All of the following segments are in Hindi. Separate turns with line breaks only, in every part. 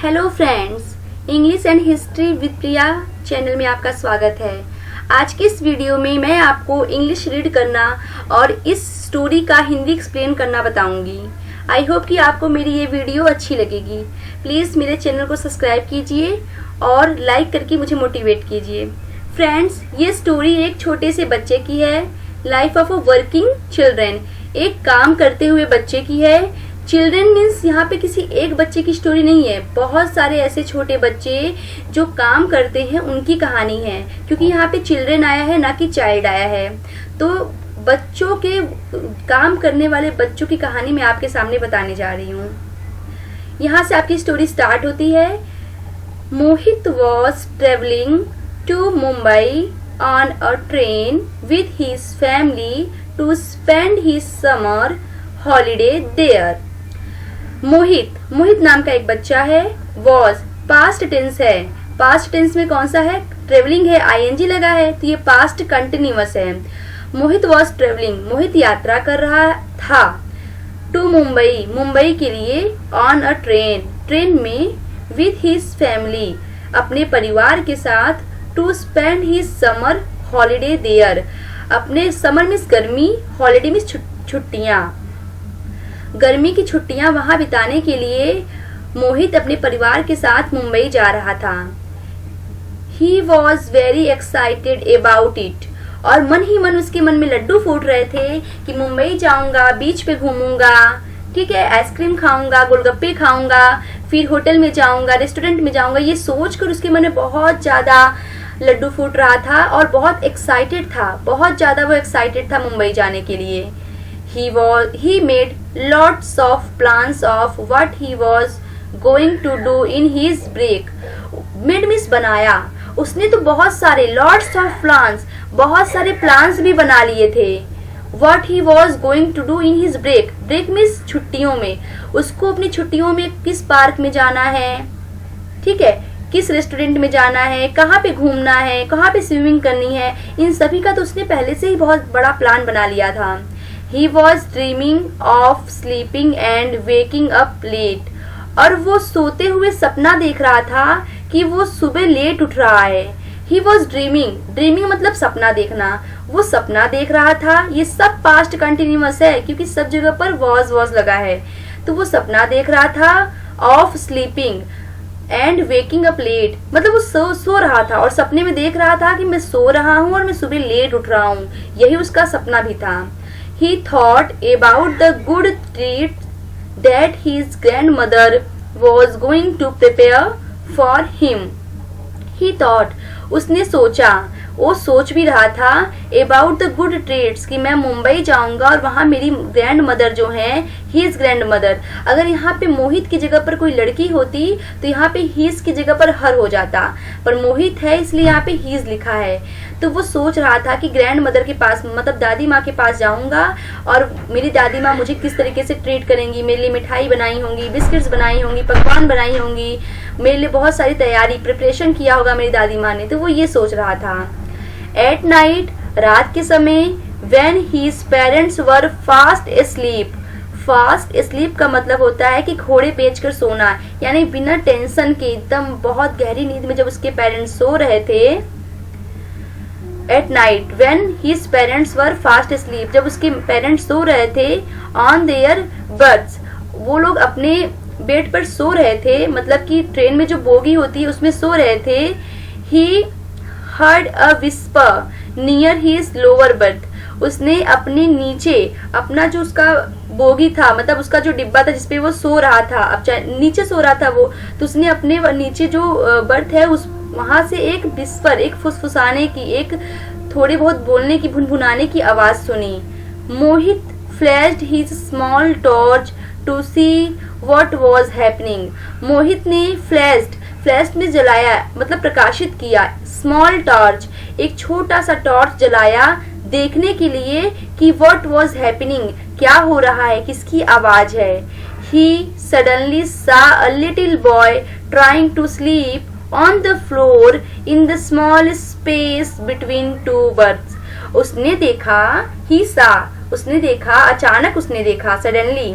Hello friends, English and history with Priya channel में आपका स्वागत है। आज की इस वीडियो में मैं आपको इंग्लिश रीड करना और इस स्टोरी का हिंदी एक्सप्लेन करना बताऊंगी। आई होप कि आपको मेरी ये वीडियो अच्छी लगेगी। प्लीज़ मेरे चैनल को सब्सक्राइब कीजिए और लाइक करके मुझे मोटिवेट कीजिए। फ्रेंड्स, ये स्टोरी एक छोटे से बच्चे की है, life of a working children, एक काम करते हुए बच्चे की है। चिल्ड्रेन मीन्स यहाँ पे किसी एक बच्चे की स्टोरी नहीं है, बहुत सारे ऐसे छोटे बच्चे जो काम करते हैं उनकी कहानी है, क्योंकि यहाँ पे चिल्ड्रेन आया है ना कि चाइल्ड आया है। तो बच्चों के काम करने वाले बच्चों की कहानी मैं आपके सामने बताने जा रही हूँ। यहाँ से आपकी स्टोरी स्टार्ट होती है। Mohit was travelling to Mumbai on a train with his family to spend his summer holiday there. Mohit नाम का एक बच्चा है। वॉज पास्ट टेंस है, पास्ट टेंस में कौन सा है? ट्रेवलिंग है, आईएनजी लगा है, तो ये पास्ट कंटिन्यूअस है। मोहित वॉज ट्रेवलिंग, मोहित यात्रा कर रहा था। टू मुंबई के लिए, ऑन अ ट्रेन में, विथ हिज फैमिली अपने परिवार के साथ, to spend his summer holiday there अपने समर मीन्स गर्मी, हॉलीडे मीन्स छुट्टियां, गर्मी की छुट्टियां वहां बिताने के लिए मोहित अपने परिवार के साथ मुंबई जा रहा था। He was very excited about it, और मन ही मन उसके मन में लड्डू फूट रहे थे कि मुंबई जाऊंगा, बीच पे घूमूंगा, ठीक है, आइसक्रीम खाऊंगा, गोलगप्पे खाऊंगा, फिर होटल में जाऊंगा, रेस्टोरेंट में जाऊंगा। ये सोचकर उसके मन में बहुत ज्यादा लड्डू फूट रहा था और बहुत एक्साइटेड था, बहुत ज्यादा वो एक्साइटेड था मुंबई जाने के लिए। He made lots of plans of what he was going to do in his break. Made means बनाया, उसने तो बहुत सारे lots of plans, बहुत सारे प्लान्स भी बना लिए थे। What he was going to do in his break. Break means छुट्टियों में, उसको अपनी छुट्टियों में किस पार्क में जाना है, ठीक है, किस रेस्टोरेंट में जाना है, कहाँ पे घूमना है, कहाँ पे स्विमिंग करनी है, इन सभी का तो उसने पहले से ही बहुत बड़ा प्लान बना लिया था। He was dreaming of sleeping and waking up late. और वो सोते हुए सपना देख रहा था कि वो सुबह लेट उठ रहा है। He was dreaming मतलब सपना देखना, वो सपना देख रहा था। ये सब पास्ट कंटिन्यूअस है क्योंकि सब जगह पर was लगा है। तो वो सपना देख रहा था of sleeping and waking up late, मतलब वो सो रहा था और सपने में देख रहा था कि मैं सो रहा हूँ और मैं सुबह लेट उठ रहा हूँ। यही उसका सपना भी था। He thought about the good treats that his grandmother was going to prepare for him. He thought, उसने सोचा, वो सोच भी रहा था about the good treats कि मैं मुंबई जाऊंगा और वहाँ मेरी ग्रैंड मदर जो है, his grandmother। अगर यहाँ पे मोहित की जगह पर कोई लड़की होती तो यहाँ पे his की जगह पर हर हो जाता, पर मोहित है इसलिए यहाँ पे his लिखा है। तो वो सोच रहा था कि ग्रैंड मदर के पास मतलब दादी माँ के पास जाऊंगा और मेरी दादी माँ मुझे किस तरीके से ट्रीट करेंगी, मेरे लिए मिठाई बनाई होंगी, बिस्किट्स बनाई होंगी, पकवान बनाई होंगी, मेरे लिए बहुत सारी तैयारी प्रिपरेशन किया होगा मेरी दादी माँ ने। तो वो ये सोच रहा था। एट नाइट, रात के समय, when his parents were fast asleep. Fast asleep का मतलब होता है कि घोड़े बेचकर सोना, यानी बिना टेंशन के एकदम बहुत गहरी नींद में जब उसके पेरेंट्स सो रहे थे। At night when his parents were fast asleep, जब उसके पेरेंट्स सो रहे थे, ऑन देयर बर्ड्स, वो लोग अपने बेड पर सो रहे थे, मतलब कि ट्रेन में जो बोगी होती है उसमें सो रहे थे। He heard a whisper near his lower berth, उसने अपने नीचे, अपना जो उसका बोगी था मतलब उसका जो डिब्बा था जिसपे वो सो रहा था, अब नीचे सो रहा था वो, तो उसने अपने नीचे जो बर्थ है उस वहां से एक विस्पर, एक फुसफुसाने की, एक थोड़ी बहुत बोलने की, भुनभुनाने की आवाज सुनी। Mohit flashed his small torch to see what was happening. Mohit ने फ्लैश्ड में जलाया मतलब प्रकाशित किया, स्मॉल टॉर्च एक छोटा सा टॉर्च जलाया देखने के लिए कि व्हाट वाज हैपनिंग क्या हो रहा है, किसकी आवाज है। He suddenly saw a little boy trying to sleep on the floor in the small space between two birds. उसने देखा, he saw, उसने देखा, अचानक उसने देखा, suddenly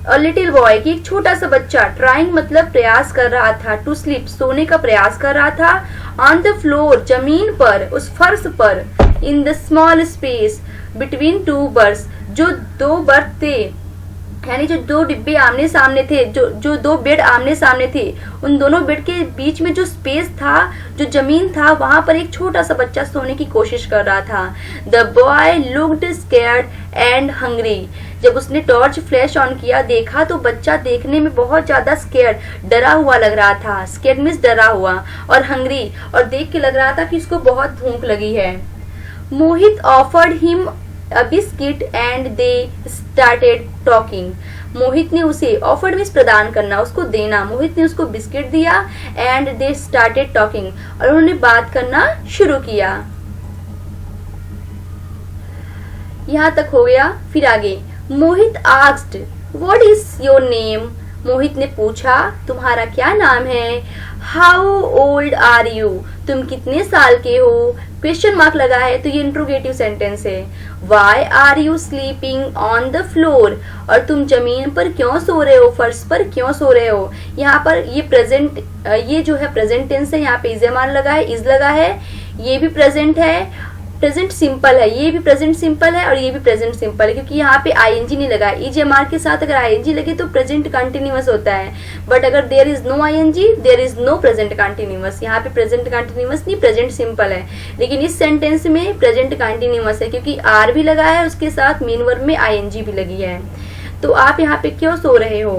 अ लिटिल बॉय कि एक छोटा सा बच्चा, ट्राइंग मतलब प्रयास कर रहा था, टू स्लीप सोने का प्रयास कर रहा था, ऑन द फ्लोर जमीन पर, उस फर्श पर, in the small space between two birds जो दो बर्थ थे, यानी जो दो डिब्बे आमने सामने थे, जो दो बेड आमने सामने थे, उन दोनों बेड के बीच में जो स्पेस था, जो जमीन था, वहां पर एक छोटा सा बच्चा सोने की कोशिश कर रहा था। The boy looked scared and hungry. जब उसने टॉर्च फ्लैश ऑन किया, देखा तो बच्चा देखने में बहुत ज्यादा स्कैर्ड, डरा हुआ लग रहा था। स्कैर्ड मींस डरा हुआ, और हंग्री, और देख के लग रहा था कि इसको बहुत भूख लगी है। Mohit offered him a biscuit and they started talking. Mohit ने उसे, ऑफर्ड मीन्स प्रदान करना, उसको देना, मोहित ने उसको बिस्किट दिया, एंड दे स्टार्टेड टॉकिंग, और उन्होंने बात करना शुरू किया। यहाँ तक हो गया। फिर आगे, Mohit asked what is your name. Mohit ने पूछा तुम्हारा क्या नाम है। हाउ ओल्ड आर यू, तुम कितने साल के हो। क्वेश्चन मार्क लगा है तो ये इंट्रोगेटिव सेंटेंस है। Why are you sleeping on the floor, और तुम जमीन पर क्यों सो रहे हो, फर्श पर क्यों सो रहे हो। यहाँ पर ये प्रेजेंट, ये जो है प्रेजेंट टेंस है, यहाँ पे इज मान लगा है, इज लगा है, ये भी प्रेजेंट है, प्रेजेंट सिंपल है, ये भी प्रेजेंट सिंपल है, और ये भी प्रेजेंट सिंपल है, क्योंकि यहाँ पे आईएनजी नहीं लगा है। ईजेएमआर के साथ अगर आईएनजी लगे तो प्रेजेंट कंटिन्यूअस होता है, बट अगर there is no ING there is no present continuous. यहाँ पे प्रेजेंट कंटिन्यूअस नहीं, प्रेजेंट सिंपल है, लेकिन इस सेंटेंस में प्रेजेंट कंटिन्यूअस है, क्योंकि आर भी लगा है, उसके साथ मेन वर्ब में आईएनजी भी लगी है। तो आप यहाँ पे क्यों सो रहे हो।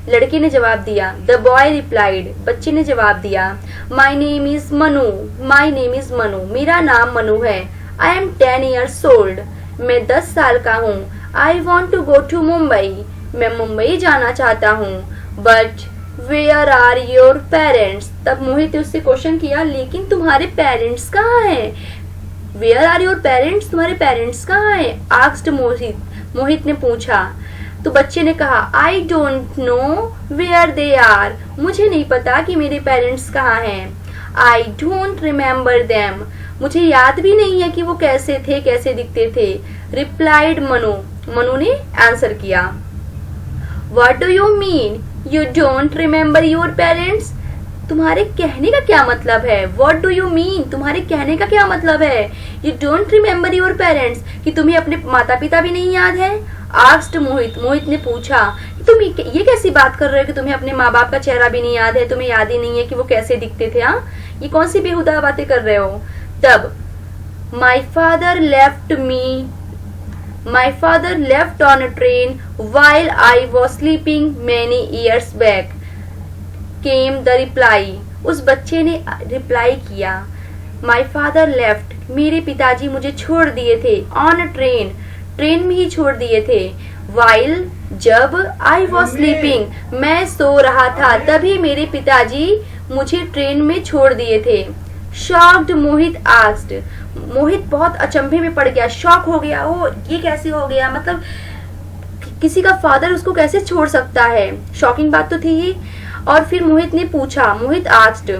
लड़के ने जवाब दिया, द बॉय रिप्लाइड, बच्चे ने जवाब दिया, my name is Manu, my name is Manu, मेरा नाम मनु है। आई एम 10 years old, मैं 10 साल का हूँ। I want to go to Mumbai, मैं मुंबई जाना चाहता हूँ। But where are your parents, तब मोहित ने उससे क्वेश्चन किया लेकिन तुम्हारे पेरेंट्स कहाँ हैं। वेयर आर योर पेरेंट्स, तुम्हारे पेरेंट्स कहाँ हैं। आस्क्ड मोहित, मोहित ने पूछा। तो बच्चे ने कहा, I don't know where they are, मुझे नहीं पता कि मेरे पेरेंट्स कहाँ हैं। आई डोंट रिमेम्बर देम, मुझे याद भी नहीं है कि वो कैसे थे, कैसे दिखते थे। रिप्लाइड मनु, मनु ने आंसर किया। What do you mean you don't remember your parents, तुम्हारे कहने का क्या मतलब है। व्हाट डू यू मीन, तुम्हारे कहने का क्या मतलब है। You don't remember your parents, कि तुम्हें अपने माता पिता भी नहीं याद है। आस्क्ड मोहित, मोहित ने पूछा तुम ये कैसी बात कर रहे हो कि तुम्हें अपने माँ बाप का चेहरा भी नहीं याद है, तुम्हें याद ही नहीं है कि वो कैसे दिखते थे। हाँ, ये कौन सी बेहुदा बातें कर रहे हो। तब my father left on a train while I was sleeping many years back came the reply, उस बच्चे ने रिप्लाई किया, माई फादर लेफ्ट, मेरे पिताजी मुझे छोड़ दिए थे, ऑन अ ट्रेन, ट्रेन में ही छोड़ दिए थे, वाइल जब, आई वॉज स्लीपिंग, मैं सो रहा था, तभी मेरे पिताजी मुझे ट्रेन में छोड़ दिए थे। शॉक्ड मोहित आस्क्ड, मोहित बहुत अचंभे में पड़ गया, शॉक हो गया, ओ ये कैसे हो गया, मतलब किसी का फादर उसको कैसे छोड़ सकता है, शॉकिंग बात तो थी ही। और फिर मोहित ने पूछा, Mohit asked,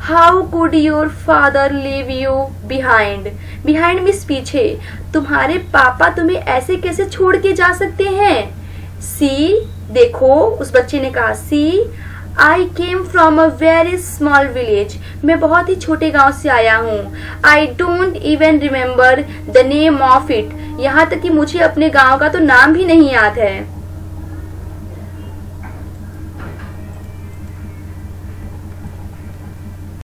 how could your father leave you behind, behind means पीछे, तुम्हारे पापा तुम्हें ऐसे कैसे छोड़ के जा सकते हैं। सी, देखो, उस बच्चे ने कहा, see I came from a very small village, मैं बहुत ही छोटे गांव से आया हूँ। I don't even remember the name of it, यहाँ तक कि मुझे अपने गांव का तो नाम भी नहीं याद है।